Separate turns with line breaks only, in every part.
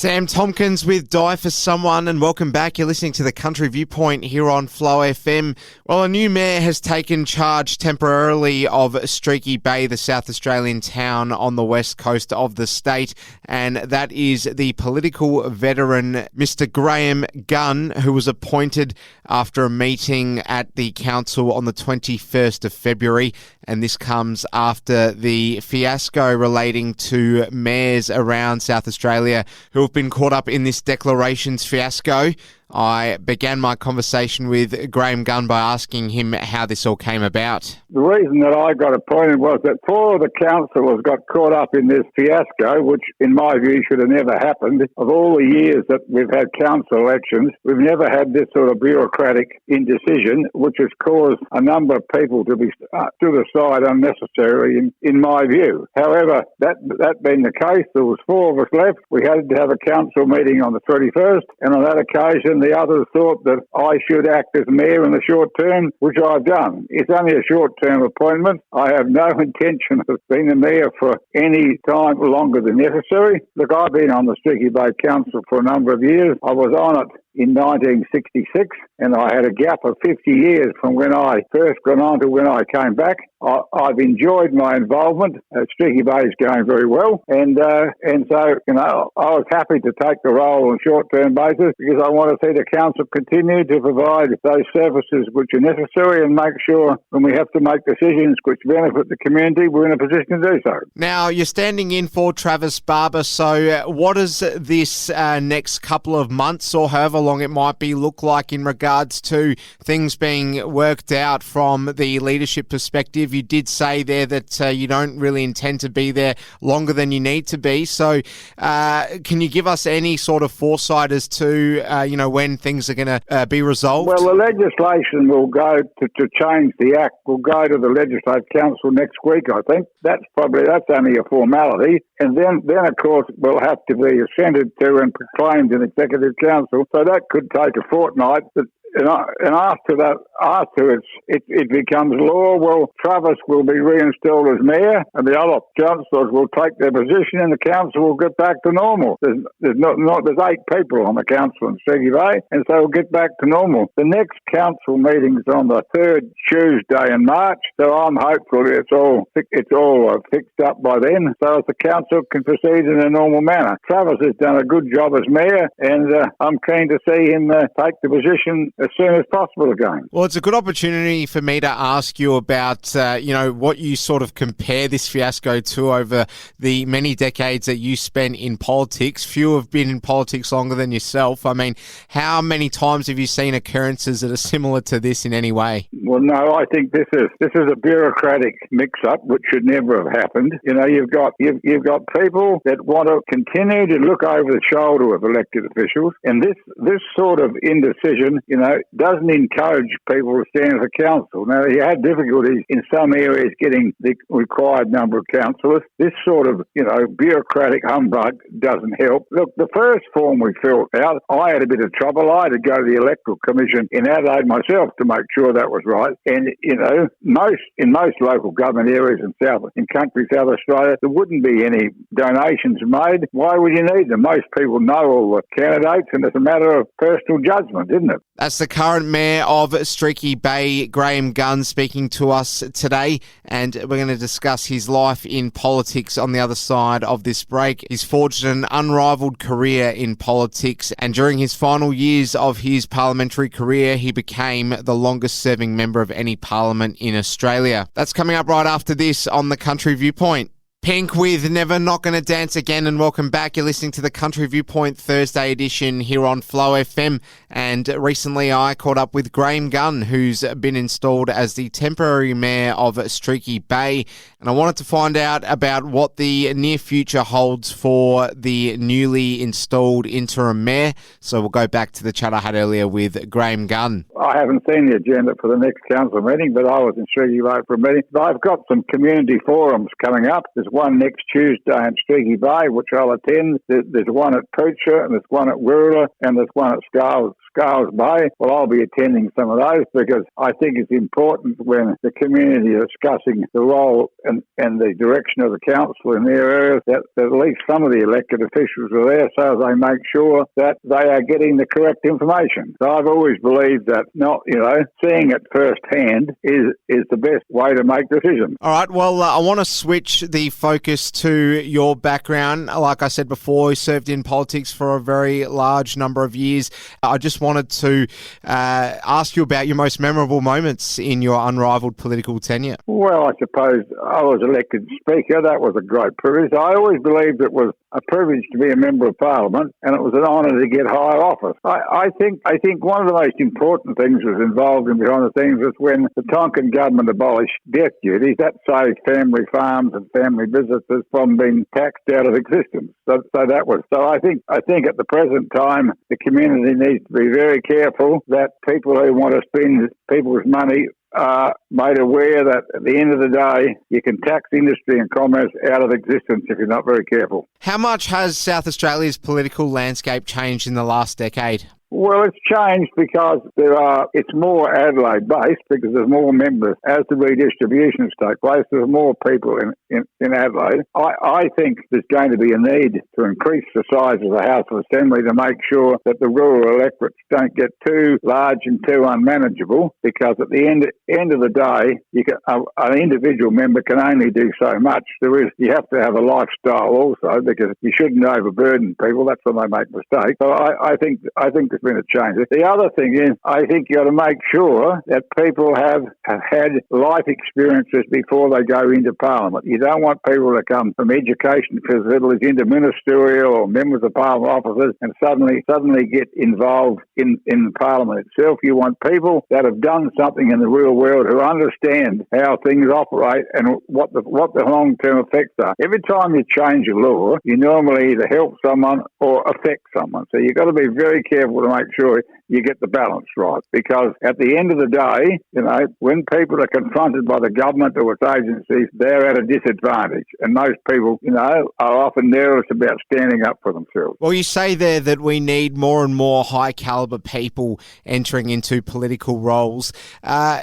Sam Tompkins with Die for Someone, and welcome back. You're listening to the Country Viewpoint here on Flow FM. Well, a new mayor has taken charge temporarily of Streaky Bay, the South Australian town on the west coast of the state, and that is the political veteran Mr. Graham Gunn, who was appointed after a meeting at the council on the 21st of February. And this comes after the fiasco relating to mayors around South Australia who have been caught up in this declarations fiasco. I began my conversation with Graham Gunn by asking him how this all came about.
The reason that I got appointed was that four of the councillors got caught up in this fiasco, which in my view should have never happened. Of all the years that we've had council elections, we've never had this sort of bureaucratic indecision, which has caused a number of people to be stood aside unnecessarily in my view. However, that being the case, there was four of us left. We had to have a council meeting on the 31st, and on that occasion the others thought that I should act as mayor in the short term, which I've done. It's only a short-term appointment. I have no intention of being the mayor for any time longer than necessary. Look, I've been on the Streaky Bay Council for a number of years. I was on it in 1966, and I had a gap of 50 years from when I first got on to when I came back. I've enjoyed my involvement. Streaky Bay is going very well, and so I was happy to take the role on a short-term basis because I want to see the council continue to provide those services which are necessary and make sure when we have to make decisions which benefit the community, we're in a position to do so.
Now, you're standing in for Travis Barber, so what does this next couple of months or however long it might be look like in regards to things being worked out from the leadership perspective? You did say there that you don't really intend to be there longer than you need to be. So can you give us any sort of foresight as to, when things are going to be resolved? Well,
the legislation will go to change the Act, will go to the Legislative Council next week, I think. That's only a formality. And then of course, will have to be assented to and proclaimed in Executive Council. So that could take a fortnight. And after it becomes law, well, Travis will be reinstalled as mayor, and the other councillors will take their position, and the council will get back to normal. There's 8 people on the council in Streaky Bay, and so we'll get back to normal. The next council meeting's on the 3rd Tuesday in March, so I'm hopeful it's all fixed up by then, so as the council can proceed in a normal manner. Travis has done a good job as mayor, and I'm keen to see him take the position as soon as possible again.
Well, it's a good opportunity for me to ask you about, what you sort of compare this fiasco to over the many decades that you spent in politics. Few have been in politics longer than yourself. I mean, how many times have you seen occurrences that are similar to this in any way?
Well, no, I think this is a bureaucratic mix-up which should never have happened. You've got people that want to continue to look over the shoulder of elected officials, and this sort of indecision, doesn't encourage people to stand for council. Now, you had difficulties in some areas getting the required number of councillors. This sort of, bureaucratic humbug doesn't help. Look, the first form we filled out, I had a bit of trouble. I had to go to the Electoral Commission in Adelaide myself to make sure that was right. And, in most local government areas in country South Australia, there wouldn't be any donations made. Why would you need them? Most people know all the candidates, and it's a matter of personal judgment, isn't it?
That's the current mayor of Streaky Bay, Graham Gunn, speaking to us today, and we're going to discuss his life in politics on the other side of this break. He's forged an unrivalled career in politics, and during his final years of his parliamentary career, he became the longest-serving member of any parliament in Australia. That's coming up right after this on the Country Viewpoint. Pink with Never Not Gonna Dance Again, and welcome back. You're listening to the Country Viewpoint Thursday edition here on Flow FM, and recently I caught up with Graham Gunn, who's been installed as the temporary mayor of Streaky Bay, and I wanted to find out about what the near future holds for the newly installed interim mayor, so we'll go back to the chat I had earlier with Graham Gunn.
I haven't seen the agenda for the next council meeting, but I was in Streaky Bay for a meeting. I've got some community forums coming up. There's one next Tuesday in Streaky Bay, which I'll attend. There's one at Poocher, and there's one at Wirrala, and there's one at Scales Bay. Well, I'll be attending some of those because I think it's important when the community is discussing the role and the direction of the council in their areas that at least some of the elected officials are there so they make sure that they are getting the correct information. So I've always believed that seeing it firsthand is the best way to make decisions.
All right, well, I want to switch the focus to your background. Like I said before, you served in politics for a very large number of years. I just wanted to ask you about your most memorable moments in your unrivalled political tenure.
Well, I suppose I was elected Speaker. That was a great privilege. I always believed it was a privilege to be a Member of Parliament, and it was an honour to get higher office. I think one of the most important things was involved in behind the scenes was when the Tonkin government abolished death duties. That saved family farms and family businesses from being taxed out of existence. So I think at the present time the community needs to be very careful that people who want to spend people's money are made aware that at the end of the day, you can tax industry and commerce out of existence if you're not very careful.
How much has South Australia's political landscape changed in the last decade?
Well, it's changed because it's more Adelaide-based because there's more members. As the redistributions take place, there's more people in Adelaide. I think there's going to be a need to increase the size of the House of Assembly to make sure that the rural electorates don't get too large and too unmanageable, because at the end of the day, an individual member can only do so much. You have to have a lifestyle also, because you shouldn't overburden people. That's when they make mistakes. So I think there's been a change. The other thing is, I think you got to make sure that people have had life experiences before they go into Parliament. You don't want people to come from education facilities into ministerial or members of Parliament offices and suddenly get involved in Parliament itself. You want people that have done something in the real world, who understand how things operate and what the long-term effects are. Every time you change a law, you normally either help someone or affect someone. So you've got to be very careful to make sure you get the balance right, because at the end of the day, when people are confronted by the government or its agencies, they're at a disadvantage, and most people, are often nervous about standing up for themselves.
Well, you say there that we need more and more high caliber people entering into political roles.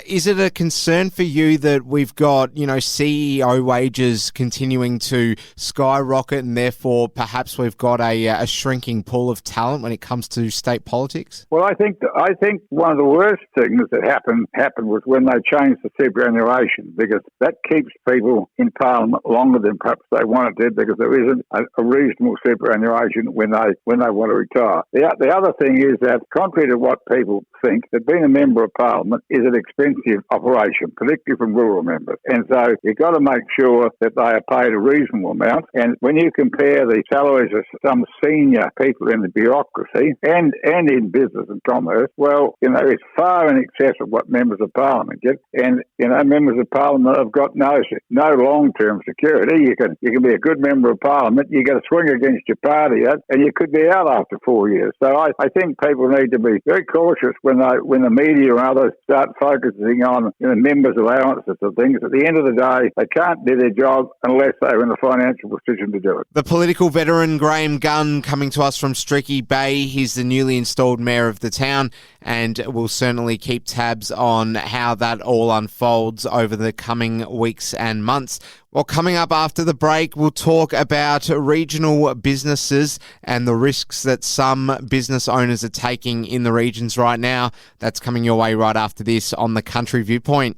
Is it a concern for you that we've got, CEO wages continuing to skyrocket, and therefore perhaps we've got a shrinking pool of talent when it comes to state politics?
Well, I think one of the worst things that happened was when they changed the superannuation, because that keeps people in Parliament longer than perhaps they wanted to, because there isn't a reasonable superannuation when they want to retire. The other thing is that, contrary to what people think, that being a Member of Parliament is an expensive operation, particularly from rural members. And so you've got to make sure that they are paid a reasonable amount. And when you compare the salaries of some senior people in the bureaucracy and in business and commerce, well, it's far in excess of what members of Parliament get. And, members of Parliament have got no long-term security. You can be a good Member of Parliament, you get a swing against your party, and you could be out after 4 years. So I think people need to be very cautious when the media and others start focusing on members' allowances and things. At the end of the day, they can't do their job unless they're in a financial position to do it.
The political veteran Graham Gunn coming to us from Streaky Bay. He's the newly installed mayor of the town, and we'll certainly keep tabs on how that all unfolds over the coming weeks and months. Well, coming up after the break, we'll talk about regional businesses and the risks that some business owners are taking in the regions right now. That's coming your way right after this on the Country Viewpoint.